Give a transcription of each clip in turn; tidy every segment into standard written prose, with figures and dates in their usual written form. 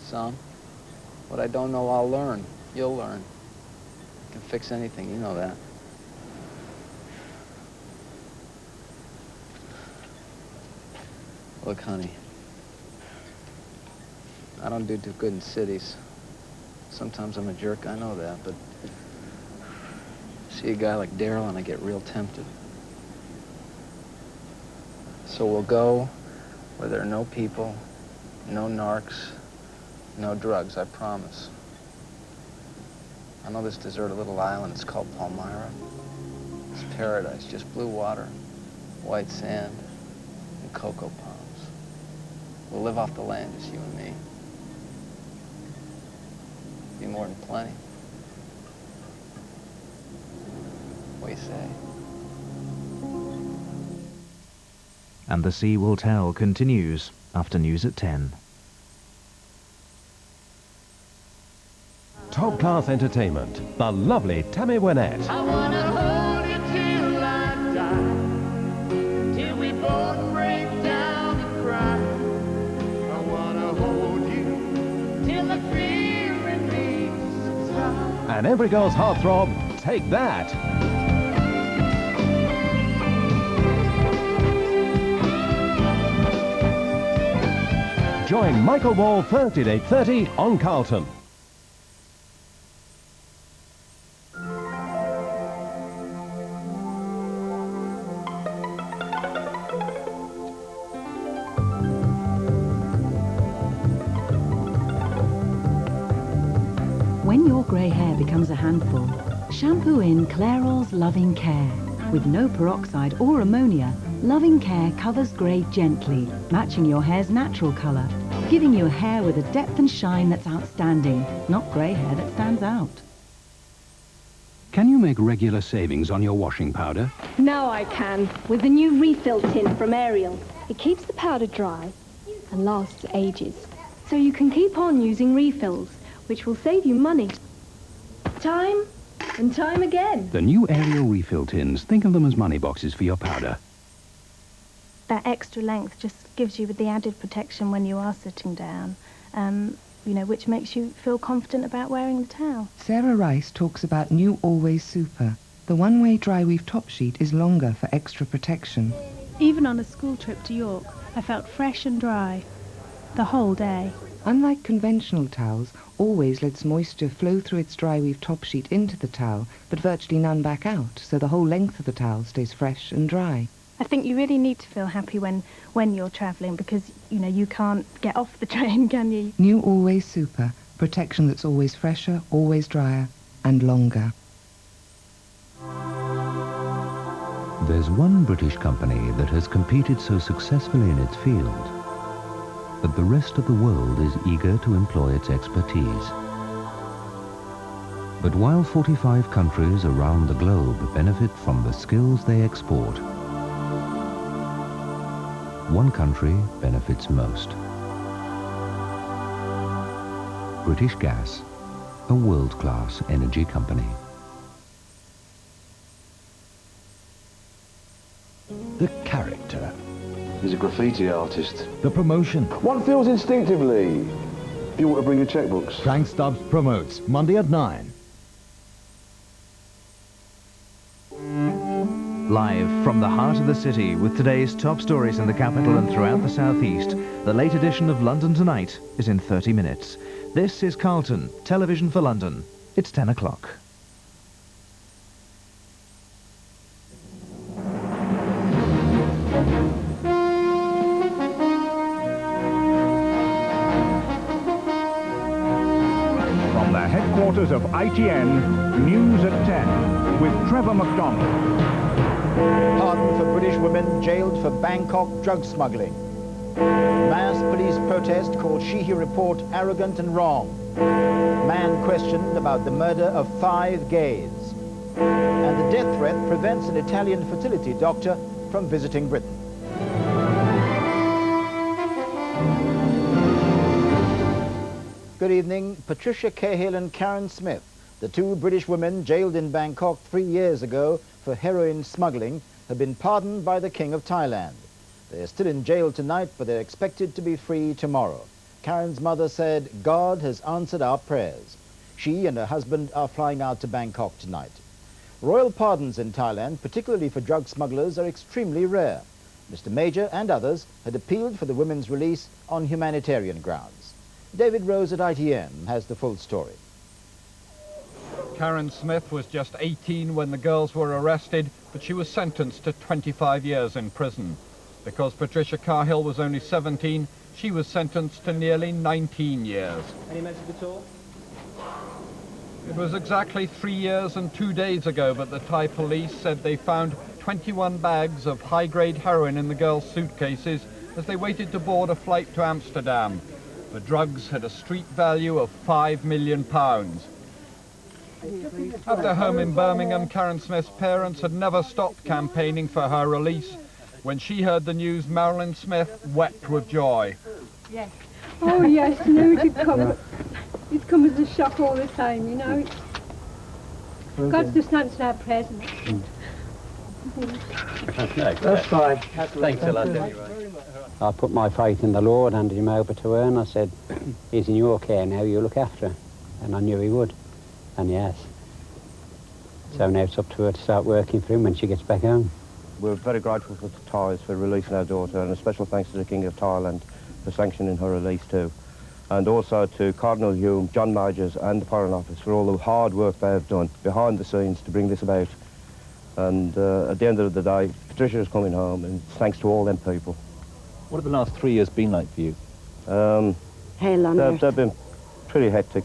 Some. What I don't know, I'll learn. You'll learn. You can fix anything, you know that. Look, honey, I don't do too good in cities. Sometimes I'm a jerk, I know that, but see a guy like Daryl and I get real tempted. So we'll go where there are no people, no narcs, no drugs, I promise. I know this deserted little island, it's called Palmyra. It's paradise, just blue water, white sand, and cocoa palms. We'll live off the land, just you and me. Be more than plenty. What do you say? And The Sea Will Tell continues after News at 10. Top-class entertainment, the lovely Tammy Wynette. I wanna hold you till I die, till we both break down and cry. I wanna hold you till the fear in me subsides. And every girl's heartthrob, Take That. Join Michael Wall Thursday at 8:30 on Carlton. When your grey hair becomes a handful, shampoo in Clairol's Loving Care. With no peroxide or ammonia, Loving Care covers grey gently, matching your hair's natural colour, giving you hair with a depth and shine that's outstanding, not grey hair that stands out. Can you make regular savings on your washing powder? Now I can, with the new refill tin from Ariel. It keeps the powder dry and lasts ages. So you can keep on using refills, which will save you money. Time and time again. The new Ariel refill tins, think of them as money boxes for your powder. That extra length just gives you the added protection when you are sitting down, which makes you feel confident about wearing the towel. Sarah Rice talks about new Always Super. The one-way dry weave top sheet is longer for extra protection. Even on a school trip to York, I felt fresh and dry the whole day. Unlike conventional towels, Always lets moisture flow through its dry weave top sheet into the towel, but virtually none back out, so the whole length of the towel stays fresh and dry. I think you really need to feel happy when you're travelling because, you can't get off the train, can you? New Always Super. Protection that's always fresher, always drier, and longer. There's one British company that has competed so successfully in its field that the rest of the world is eager to employ its expertise. But while 45 countries around the globe benefit from the skills they export, one country benefits most. British Gas, a world-class energy company. The character. He's a graffiti artist. The promotion. One feels instinctively. You want to bring your checkbooks? Frank Stubbs promotes, Monday at 9. Live from the heart of the city with today's top stories in the capital and throughout the southeast, the late edition of London Tonight is in 30 minutes. This is Carlton, television for London. It's 10 o'clock. From the headquarters of ITN News at 10 with Trevor MacDonald. Pardon for British women jailed for Bangkok drug smuggling. Mass police protest called Sheehy report arrogant and wrong. Man questioned about the murder of 5 gays. And the death threat prevents an Italian fertility doctor from visiting Britain. Good evening. Patricia Cahill and Karen Smith, the 2 British women jailed in Bangkok 3 years ago for heroin smuggling, have been pardoned by the King of Thailand. They are still in jail tonight, but they're expected to be free tomorrow. Karen's mother said, God has answered our prayers. She and her husband are flying out to Bangkok tonight. Royal pardons in Thailand, particularly for drug smugglers, are extremely rare. Mr. Major and others had appealed for the women's release on humanitarian grounds. David Rose at ITN has the full story. Karen Smith was just 18 when the girls were arrested, but she was sentenced to 25 years in prison. Because Patricia Cahill was only 17, she was sentenced to nearly 19 years. Any message at all? It was exactly 3 years and 2 days ago, but the Thai police said they found 21 bags of high-grade heroin in the girls' suitcases as they waited to board a flight to Amsterdam. The drugs had a street value of £5 million. At their home in Birmingham, Karen Smith's parents had never stopped campaigning for her release. When she heard the news, Marilyn Smith wept with joy. Yes. Oh yes, I knew it'd come. It'd come as a shock all the time, you know. God's just answered our prayers. That's fine. Thanks a lot. I put my faith in the Lord, handed him over to her, and I said, he's in your care now, you look after her. And I knew he would, and he has. So now it's up to her to start working for him when she gets back home. We're very grateful for the Thais for releasing our daughter, and a special thanks to the King of Thailand for sanctioning her release too. And also to Cardinal Hume, John Majors and the Foreign Office for all the hard work they have done behind the scenes to bring this about. And at the end of the day, Patricia's coming home, and thanks to all them people. What have the last 3 years been like for you? They've been pretty hectic.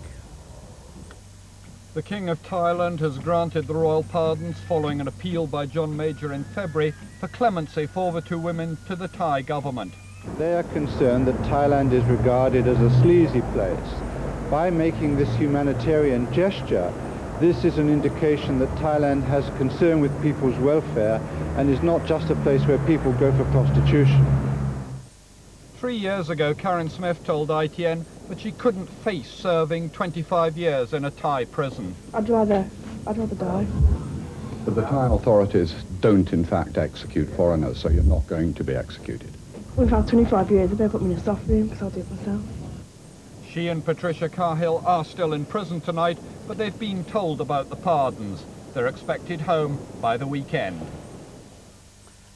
The King of Thailand has granted the royal pardons following an appeal by John Major in February for clemency for the two women to the Thai government. They are concerned that Thailand is regarded as a sleazy place. By making this humanitarian gesture, this is an indication that Thailand has concern with people's welfare and is not just a place where people go for prostitution. 3 years ago, Karen Smith told ITN that she couldn't face serving 25 years in a Thai prison. I'd rather die. But the Thai authorities don't in fact execute foreigners, so you're not going to be executed. We've had 25 years, they better put me in a soft room because I'll do it myself. She and Patricia Cahill are still in prison tonight, but they've been told about the pardons. They're expected home by the weekend.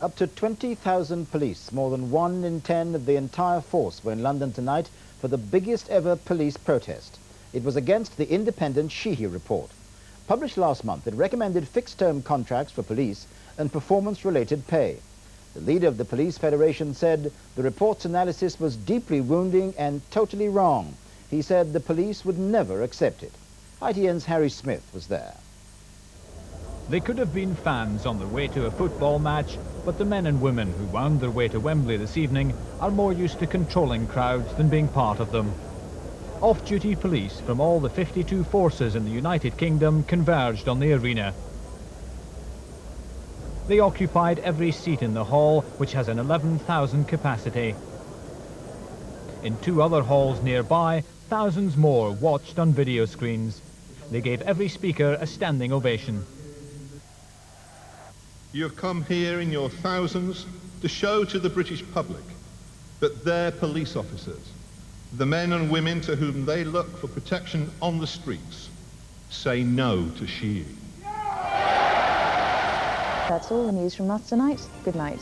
Up to 20,000 police, more than 1 in 10 of the entire force, were in London tonight for the biggest ever police protest. It was against the independent Sheehy report. Published last month, it recommended fixed-term contracts for police and performance-related pay. The leader of the Police Federation said the report's analysis was deeply wounding and totally wrong. He said the police would never accept it. ITN's Harry Smith was there. They could have been fans on their way to a football match, but the men and women who wound their way to Wembley this evening are more used to controlling crowds than being part of them. Off-duty police from all the 52 forces in the United Kingdom converged on the arena. They occupied every seat in the hall, which has an 11,000 capacity. In 2 other halls nearby, thousands more watched on video screens. They gave every speaker a standing ovation. You have come here in your thousands to show to the British public that their police officers, the men and women to whom they look for protection on the streets, say no to Sheehy. That's all the news from us tonight. Good night.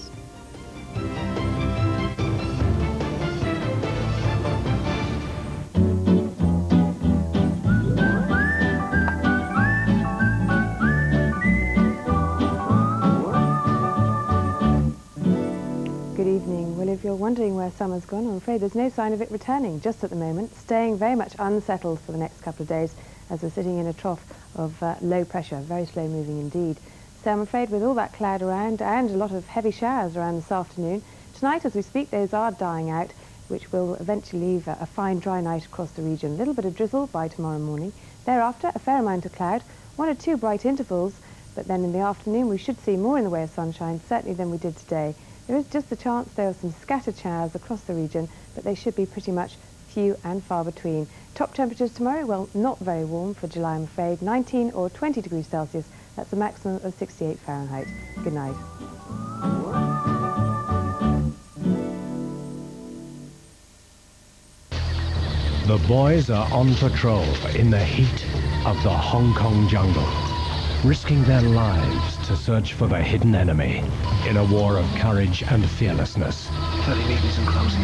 Good evening. Well, if you're wondering where summer's gone, I'm afraid there's no sign of it returning just at the moment, staying very much unsettled for the next couple of days as we're sitting in a trough of low pressure, very slow moving indeed. So I'm afraid with all that cloud around and a lot of heavy showers around this afternoon, tonight as we speak those are dying out, which will eventually leave a fine dry night across the region. A little bit of drizzle by tomorrow morning. Thereafter a fair amount of cloud, 1 or 2 bright intervals, but then in the afternoon we should see more in the way of sunshine, certainly than we did today. There is just a chance there are some scattered showers across the region, but they should be pretty much few and far between. Top temperatures tomorrow, well, not very warm for July, I'm afraid. 19 or 20 degrees Celsius. That's a maximum of 68 Fahrenheit. Good night. The boys are on patrol in the heat of the Hong Kong jungle, risking their lives to search for the hidden enemy in a war of courage and fearlessness. 30 meters and closing.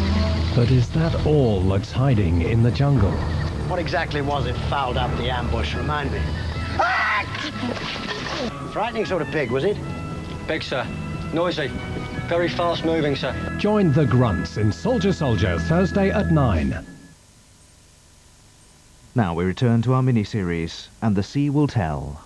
But is that all that's hiding in the jungle? What exactly was it fouled up the ambush? Remind me. Frightening sort of pig, was it? Big, sir. Noisy. Very fast moving, sir. Join the grunts in Soldier Soldier, Thursday at 9. Now we return to our mini-series, And the Sea Will Tell.